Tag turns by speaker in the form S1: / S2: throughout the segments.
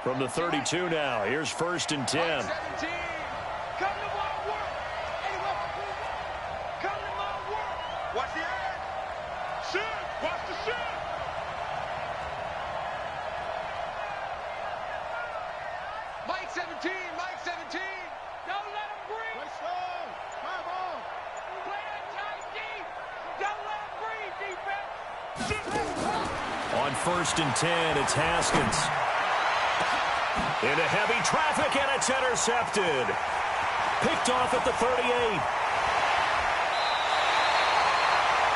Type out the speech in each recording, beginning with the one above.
S1: From the 32 now, here's 1st and 10.
S2: Watch the ad. Shoot. Watch the shoot. Mike 17. Mike 17. Don't let him breathe. Play slow. Come on. Play that tight deep. Don't let him breathe, defense.
S1: On 1st and 10, it's Haskins. Into heavy traffic, and it's intercepted. Picked off at the 38.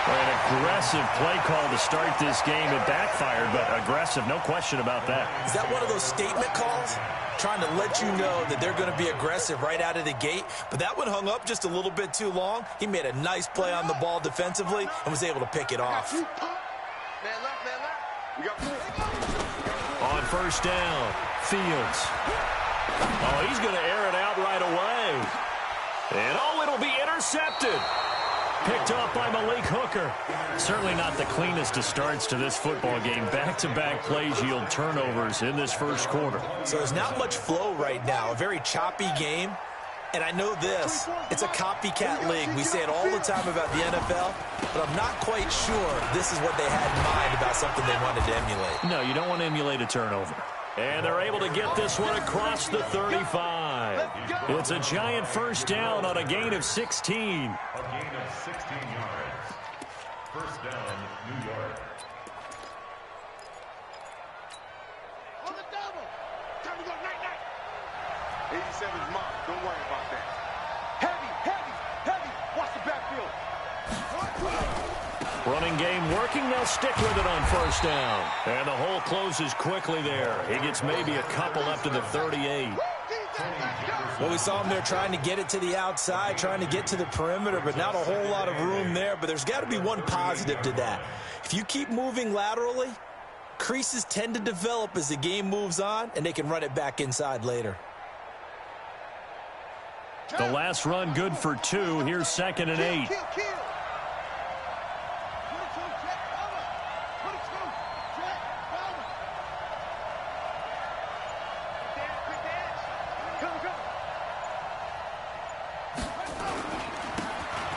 S1: An aggressive play call to start this game. It backfired, but aggressive, no question about that.
S3: Is that one of those statement calls? Trying to let you know that they're going to be aggressive right out of the gate, but that one hung up just a little bit too long. He made a nice play on the ball defensively and was able to pick it off.
S2: Man left, man left. We got
S1: On 1st down, Fields. Oh, he's going to air it out right away. And, oh, it'll be intercepted. Picked off by Malik Hooker. Certainly not the cleanest of starts to this football game. Back-to-back plays yield turnovers in this first quarter.
S3: So there's not much flow right now. A very choppy game. And I know this. It's a copycat league. We say it all the time about the NFL, but I'm not quite sure this is what they had in mind about something they wanted to emulate.
S1: No, you don't want to emulate a turnover. And they're able to get this one across the 35. It's a giant 1st down on a gain of 16.
S4: A gain of 16 yards. 1st down, New York.
S2: on the double. Time to go night-night. 87's mine. Don't worry about that. Heavy. Watch the backfield.
S1: Running game working. They'll stick with it on 1st down. And the hole closes quickly there. He gets maybe a couple up to the 38.
S3: Well, we saw him there trying to get it to the outside, trying to get to the perimeter, but not a whole lot of room there. But there's got to be one positive to that. If you keep moving laterally, creases tend to develop as the game moves on, and they can run it back inside later.
S1: The last run good for 2. Here's 2nd and 8.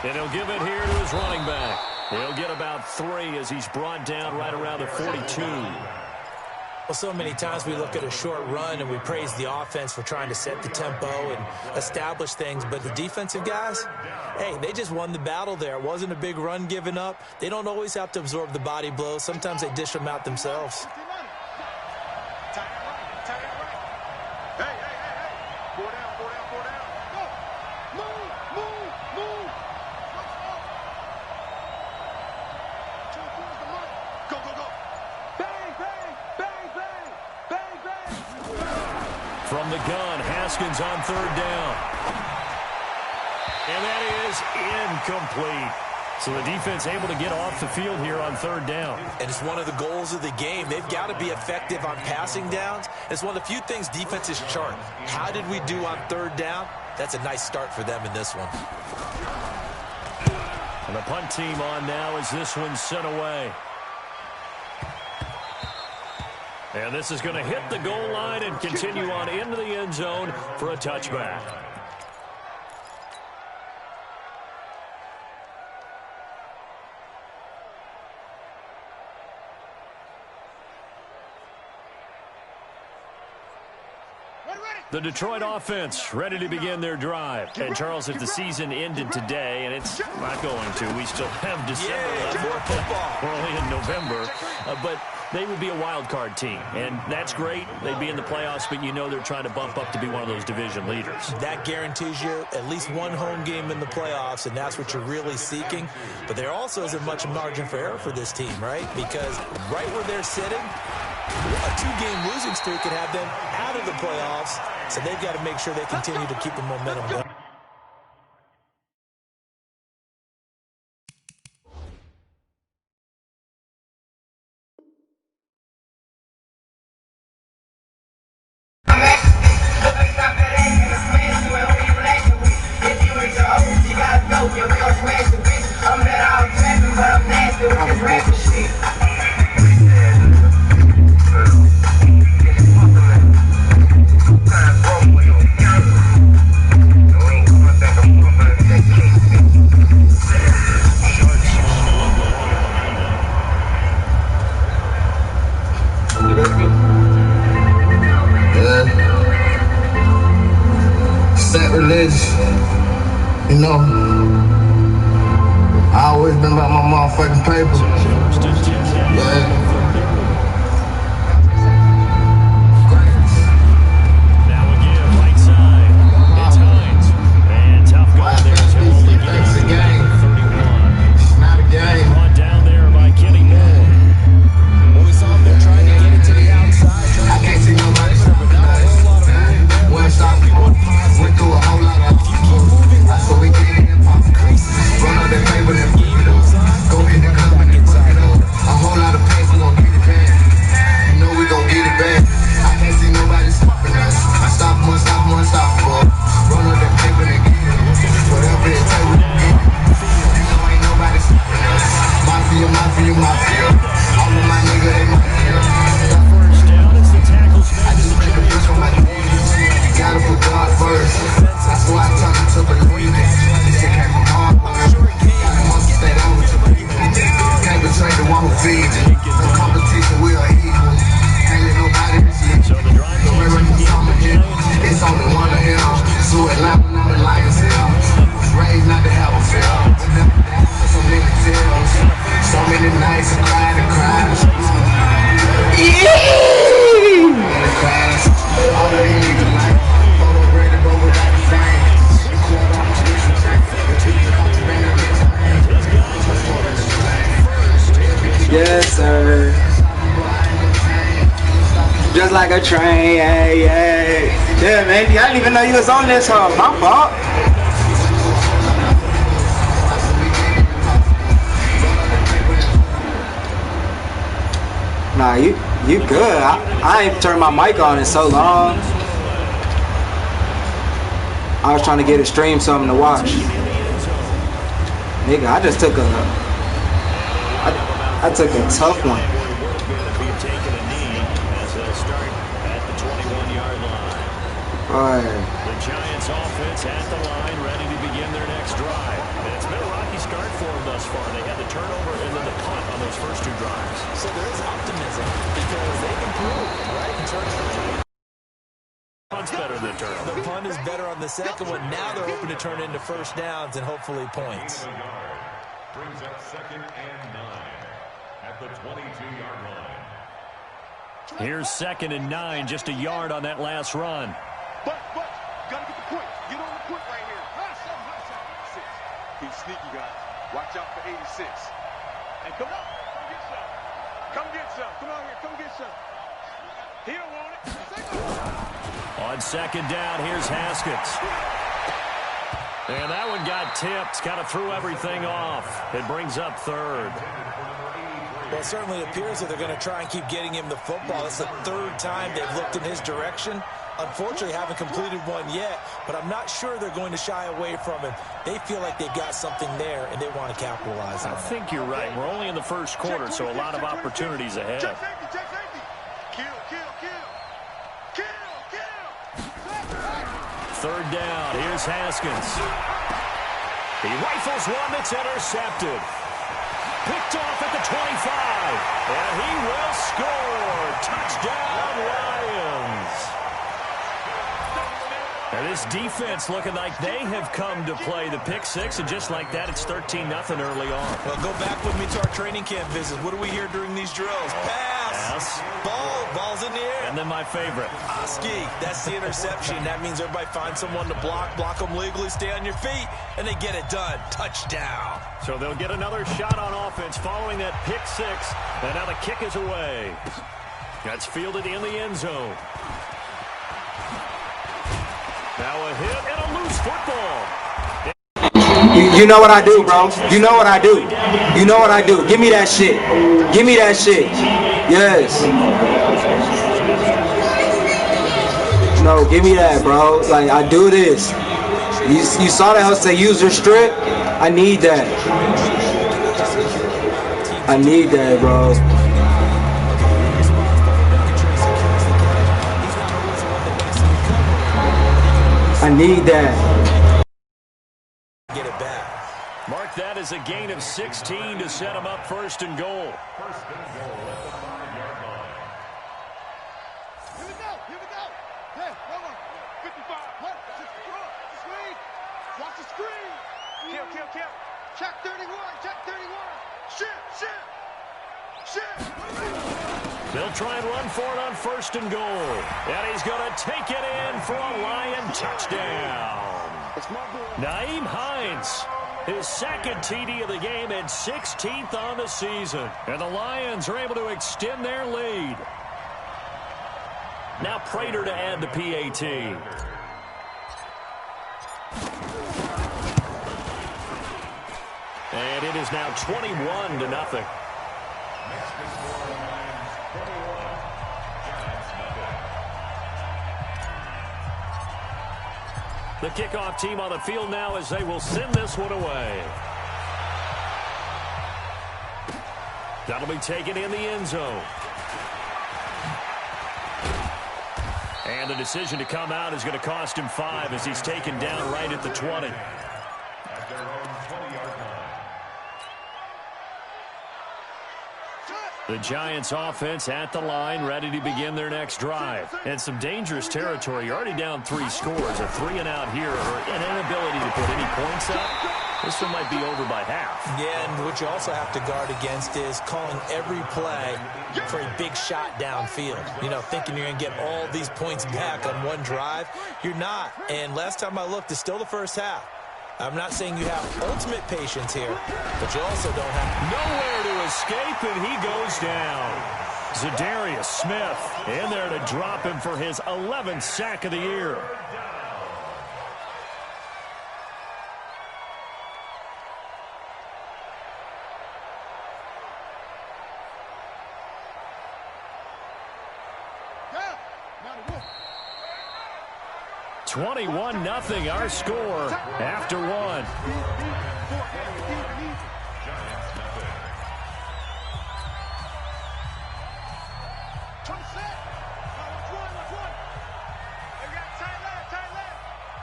S1: And he'll give it here to his running back. He'll get about 3 as he's brought down right around the 42.
S3: Well, so many times we look at a short run and we praise the offense for trying to set the tempo and establish things, but the defensive guys, hey, they just won the battle there. It wasn't a big run given up. They don't always have to absorb the body blows. Sometimes they dish them out themselves.
S1: From the gun, Haskins on 3rd down. And that is incomplete. So the defense able to get off the field here on 3rd down.
S3: And it's one of the goals of the game. They've got to be effective on passing downs. It's one of the few things defenses chart. How did we do on 3rd down? That's a nice start for them in this one.
S1: And the punt team on now as this one's sent away. And this is going to hit the goal line and continue on into the end zone for a touchback. The Detroit offense ready to begin their drive. And, Charles, if the season ended today, and it's not going to, we still have December left.
S3: More football.
S1: We're only in November. But they would be a wild card team, and that's great. They'd be in the playoffs, but you know they're trying to bump up to be one of those division leaders.
S3: That guarantees you at least one home game in the playoffs, and that's what you're really seeking. But there also isn't much margin for error for this team, right? Because right where they're sitting, a 2-game losing streak could have them out of the playoffs, so they've got to make sure they continue to keep the momentum going.
S5: Yeah. Sacrilegious. You know, I always been about my motherfucking paper. Yeah.
S6: Yes, sir. Just like a train, yeah, man. I didn't even know you was on this, huh? My fault. Nah, you good. I ain't turned my mic on in so long. I was trying to get a stream something to watch. Nigga, I just took a tough one. Alright.
S1: The Giants offense at the line, ready to begin their next drive. And it's been a rocky start for them thus far. They had the turnover and then the punt on those first two drives.
S3: So there is optimism because they improved, right?
S1: Punt's better than turnover.
S3: The punt is better on the second one. Now they're hoping to turn into first downs and hopefully points.
S4: Brings up 2nd and 9 at the 22-yard line.
S1: Here's 2nd and 9, just a yard on that last run.
S2: But, gotta get the point. Get on the point right here. He's sneaky, guys. Watch out for 86. And come on, come get some. Come on here, come get some. He don't want it.
S1: On 2nd down, here's Haskins. And that one got tipped, kind of threw everything off. It brings up 3rd.
S3: Well, it certainly appears that they're going to try and keep getting him the football. It's the 3rd time they've looked in his direction. Unfortunately, haven't completed one yet, but I'm not sure they're going to shy away from him. They feel like they've got something there, and they want to capitalize on it.
S1: I think you're right. We're only in the first quarter, so a lot of opportunities ahead.
S2: Check safety. Kill.
S1: 3rd down, here's Haskins. He rifles one that's intercepted. Picked off at the 25, and he will score. Touchdown, Lions. And this defense looking like they have come to play the pick six, and just like that, it's 13-0 early on.
S3: Well, go back with me to our training camp visit. What do we hear during these drills? Pass. Ball's in the air.
S1: And then my favorite.
S3: Oski, that's the interception. That means everybody finds someone to block them legally, stay on your feet, and they get it done. Touchdown.
S1: So they'll get another shot on offense following that pick six, and now the kick is away. That's fielded in the end zone. Now a hit and a loose football.
S6: You know what I do, bro. You know what I do. You know what I do. Give me that shit. Give me that shit. Yes. No, give me that, bro. Like, I do this. You saw that how say user strip? I need that. I need that, bro. I need that.
S3: Get it back.
S1: Mark that as a gain of 16 to set him up 1st and goal.
S4: 1st and goal at the 5-yard line.
S1: They'll try and run for it on 1st and goal. And he's going to take it in for a Lion touchdown. Nyheim Hines, his 2nd TD of the game and 16th on the season. And the Lions are able to extend their lead. Now Prater to add the PAT. And it is now 21-0. The kickoff team on the field now as they will send this one away. That'll be taken in the end zone. And the decision to come out is going to cost him 5 as he's taken down right at the 20.
S4: At their own 20-yard line.
S1: The Giants offense at the line, ready to begin their next drive. And some dangerous territory. You're already down 3 scores. A 3-and-out here, or an inability to put any points up. This one might be over by half.
S3: Yeah, and what you also have to guard against is calling every play for a big shot downfield. You know, thinking you're going to get all these points back on one drive. You're not. And last time I looked, it's still the first half. I'm not saying you have ultimate patience here, but you also don't have
S1: nowhere to escape, and he goes down. Zadarius Smith in there to drop him for his 11th sack of the year.
S2: Yeah.
S1: 21-0 our score after 1.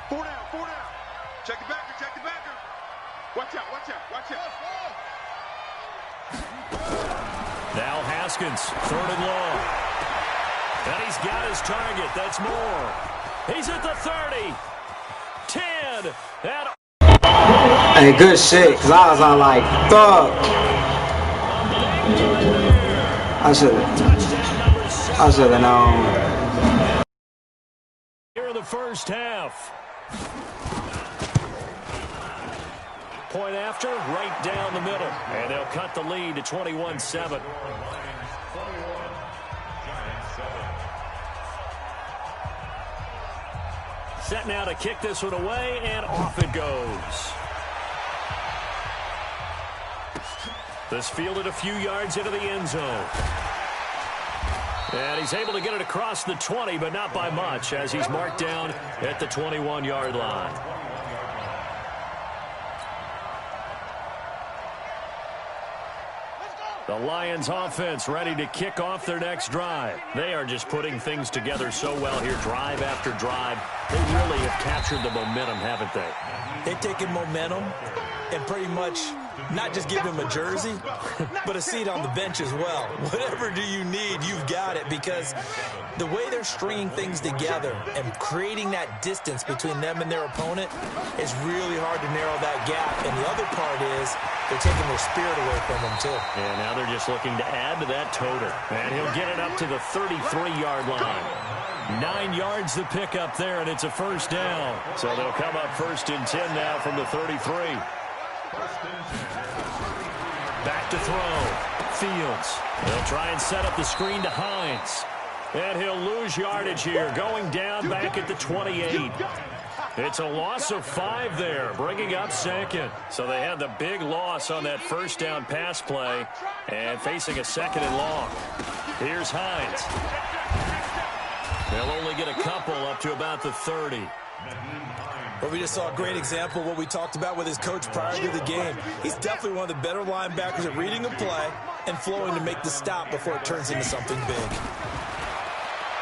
S2: Four down. Check the backer. Watch out.
S1: Now Haskins, 3rd and long. And he's got his target. That's Moore. He's at the 30. 10. And
S6: hey, good shit, because I was all like, fuck. I should have known.
S1: Here in the first half. Point after, right down the middle. And they'll cut the lead to 21-7. Set now to kick this one away, and off it goes. This fielded a few yards into the end zone. And he's able to get it across the 20, but not by much, as he's marked down at the 21-yard line. The Lions offense ready to kick off their next drive. They are just putting things together so well here, drive after drive. They really have captured the momentum, haven't they?
S3: They've taken momentum and pretty much not just give him a jersey, but a seat on the bench as well. Whatever do you need, you've got it, because the way they're stringing things together and creating that distance between them and their opponent is really hard to narrow that gap. And the other part is they're taking their spirit away from them, too.
S1: And now they're just looking to add to that total. And he'll get it up to the 33-yard line. 9 yards to pick up there, and it's a first down. So they'll come up 1st and 10 now from the 33. Back to throw. Fields. They'll try and set up the screen to Hines. And he'll lose yardage here, going down back at the 28. It's a loss of 5 there, bringing up 2nd. So they had the big loss on that first down pass play and facing a 2nd and long. Here's Hines. They'll only get a couple up to about the 30.
S3: Well, we just saw a great example of what we talked about with his coach prior to the game. He's definitely one of the better linebackers at reading a play and flowing to make the stop before it turns into something big.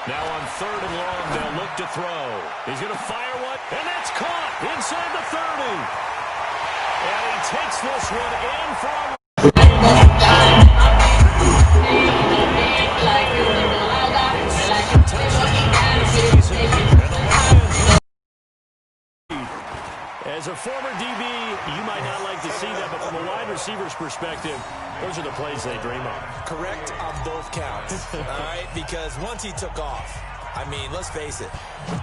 S1: Now on 3rd and long, they'll look to throw. He's going to fire one, and that's caught inside the 30. And he takes this one in for a... As a former DB, you might not like to see that, but from a wide receiver's perspective, those are the plays they dream of.
S3: Correct on both counts, all right? Because once he took off, I mean, let's face it,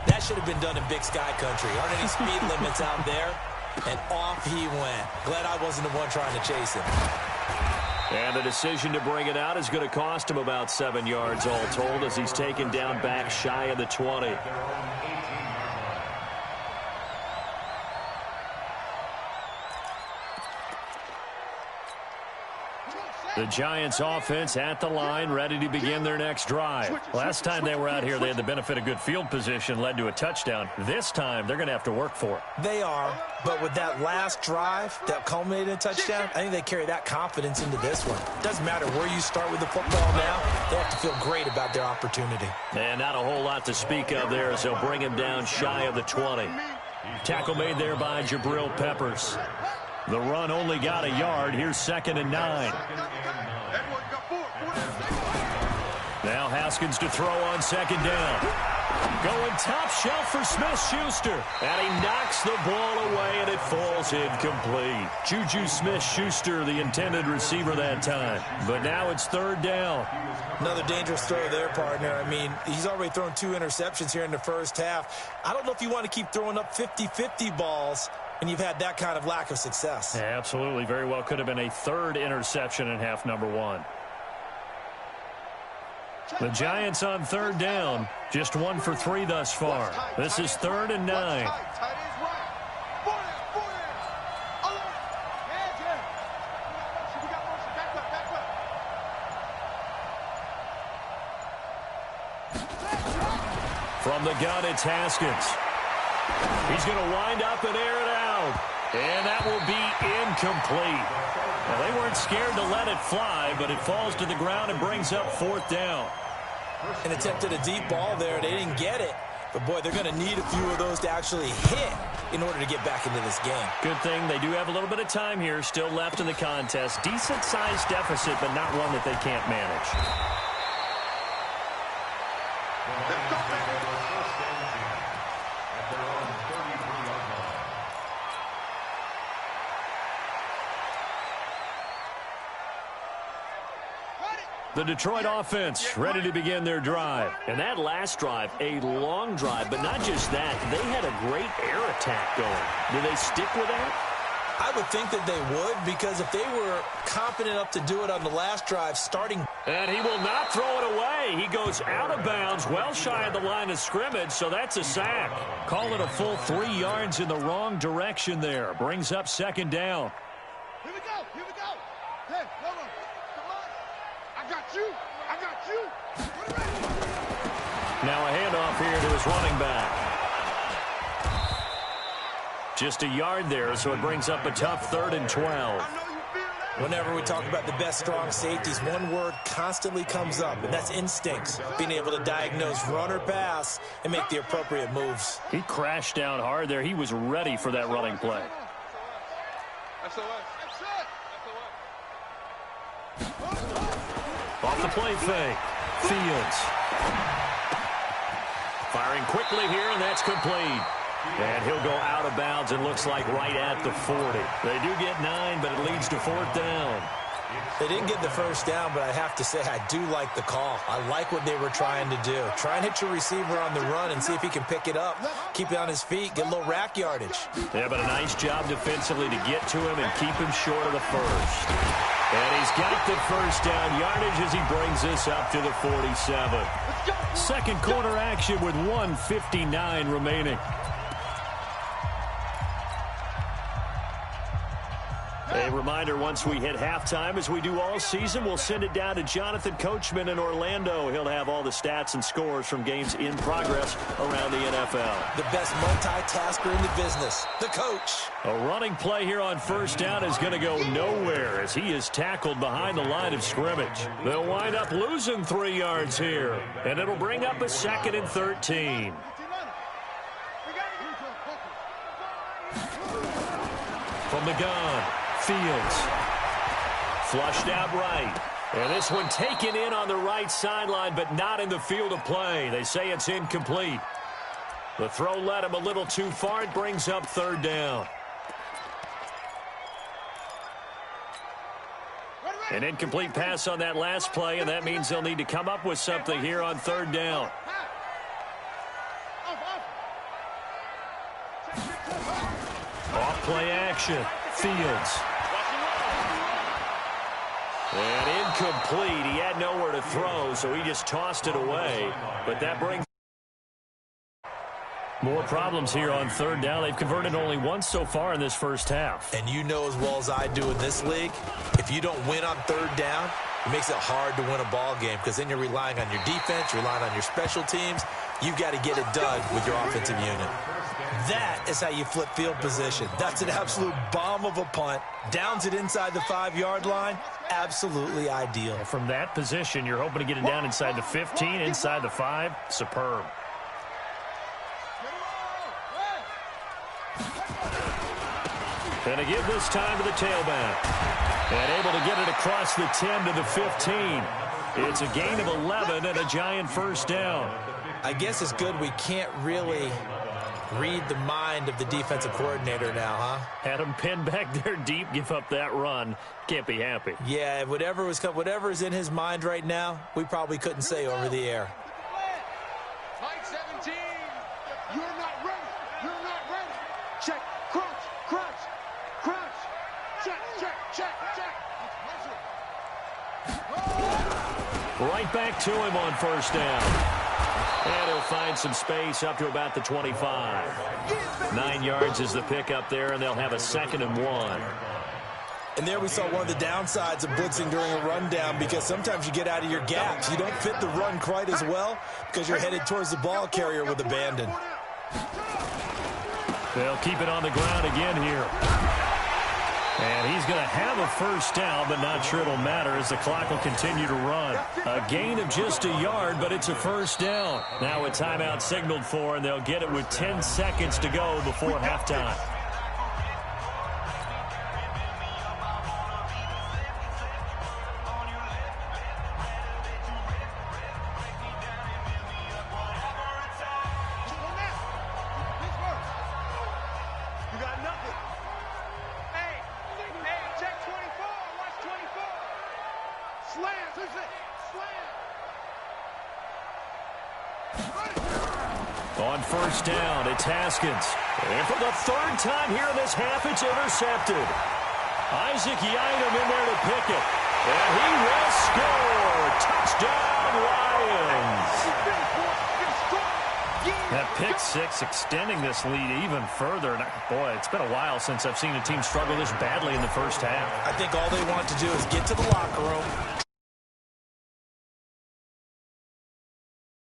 S3: that should have been done in Big Sky Country. Aren't any speed limits out there? And off he went. Glad I wasn't the one trying to chase him.
S1: And the decision to bring it out is going to cost him about 7 yards all told as he's taken down back shy of the 20. The Giants offense at the line, ready to begin their next drive. Last time they were out here, they had the benefit of good field position, led to a touchdown. This time, they're going to have to work for it.
S3: They are, but with that last drive that culminated in a touchdown, I think they carry that confidence into this one. Doesn't matter where you start with the football now, they have to feel great about their opportunity.
S1: And not a whole lot to speak of there as they'll bring him down shy of the 20. Tackle made there by Jabril Peppers. The run only got a yard. Here's 2nd and 9. Now Haskins to throw on 2nd down. Going top shelf for Smith-Schuster. And he knocks the ball away, and it falls incomplete. Juju Smith-Schuster, the intended receiver that time. But now it's 3rd down.
S3: Another dangerous throw there, partner. I mean, he's already thrown 2 interceptions here in the first half. I don't know if you want to keep throwing up 50-50 balls and you've had that kind of lack of success.
S1: Yeah, absolutely. Very well could have been a 3rd interception in half number 1. The Giants on 3rd down. Just 1 for 3 thus far. This is 3rd and 9. From the gun, it's Haskins. He's going to wind up and air it out. And that will be incomplete. Now, they weren't scared to let it fly, but it falls to the ground and brings up 4th down.
S3: And attempted a deep ball there. They didn't get it. But, boy, they're going to need a few of those to actually hit in order to get back into this game.
S1: Good thing they do have a little bit of time here still left in the contest. Decent-sized deficit, but not one that they can't manage. The Detroit offense ready to begin their drive. And that last drive, a long drive, but not just that. They had a great air attack going. Do they stick with that?
S3: I would think that they would, because if they were confident enough to do it on the last drive, starting.
S1: And he will not throw it away. He goes out of bounds, well shy of the line of scrimmage, so that's a sack. Call it a full 3 yards in the wrong direction there. Brings up 2nd down.
S2: Here we go. Here we go. Hey, hold on. Come on. I got you. I got you.
S1: Now a handoff here to his running back. Just a yard there, so it brings up a tough 3rd and 12.
S3: Whenever we talk about the best strong safeties, one word constantly comes up, and that's instincts. Being able to diagnose run or pass and make the appropriate moves.
S1: He crashed down hard there. He was ready for that running play. Off the play fake. Fields. Firing quickly here, and that's complete. And he'll go out of bounds and looks like right at the 40. They do get 9, but it leads to 4th down.
S3: They didn't get the first down, but I have to say I do like the call. I like what they were trying to do. Try and hit your receiver on the run and see if he can pick it up. Keep it on his feet, get a little rack yardage.
S1: Yeah, but a nice job defensively to get to him and keep him short of the first. And he's got the first down yardage as he brings this up to the 47. Second quarter action with 1:59 remaining. A reminder, once we hit halftime, as we do all season, we'll send it down to Jonathan Coachman in Orlando. He'll have all the stats and scores from games in progress around the NFL.
S3: The best multitasker in the business, the coach.
S1: A running play here on first down is going to go nowhere as he is tackled behind the line of scrimmage. They'll wind up losing 3 yards here, and it'll bring up a 2nd and 13. From the gun. Fields. Flushed out right. And this one taken in on the right sideline, but not in the field of play. They say it's incomplete. The throw led him a little too far. It brings up 3rd down. An incomplete pass on that last play, and that means they'll need to come up with something here on third down. Off play action. Fields. And incomplete. He had nowhere to throw, so he just tossed it away. But that brings more problems here on third down. They've converted only once so far in this first half.
S3: And you know as well as I do in this league, if you don't win on third down, it makes it hard to win a ball game because then you're relying on your defense, you're relying on your special teams. You've got to get it done with your offensive unit. That is how you flip field position. That's an absolute bomb of a punt. Downs it inside the 5-yard line. Absolutely ideal.
S1: From that position, you're hoping to get it down inside the 15, inside the 5. Superb. And to give this time to the tailback. And able to get it across the 10 to the 15. It's a gain of 11 and a giant first down.
S3: I guess it's good we can't really read the mind of the defensive coordinator now, huh?
S1: Had him pinned back there deep, give up that run. Can't be happy.
S3: Yeah, whatever's in his mind right now, we probably couldn't say over the air.
S2: Mike 17. You're not ready. You're not ready. Check. Crunch. Crunch. Crunch. Check. Check. Check. Check.
S1: Right back to him on first down. And he'll find some space up to about the 25. 9 yards is the pickup there, and they'll have a 2nd and 1.
S3: And there we saw one of the downsides of blitzing during a rundown because sometimes you get out of your gaps. You don't fit the run quite as well because you're headed towards the ball carrier with abandon.
S1: They'll keep it on the ground again here. And he's going to have a first down, but not sure it'll matter as the clock will continue to run. A gain of just a yard, but it's a first down. Now a timeout signaled for, and they'll get it with 10 seconds to go before halftime. On first down, it's Haskins. And for the 3rd time here in this half, it's intercepted. Isaac Yiadom in there to pick it. And he will score. Touchdown, Lions. That pick 6 extending this lead even further. And boy, it's been a while since I've seen a team struggle this badly in the first half.
S3: I think all they want to do is get to the locker room,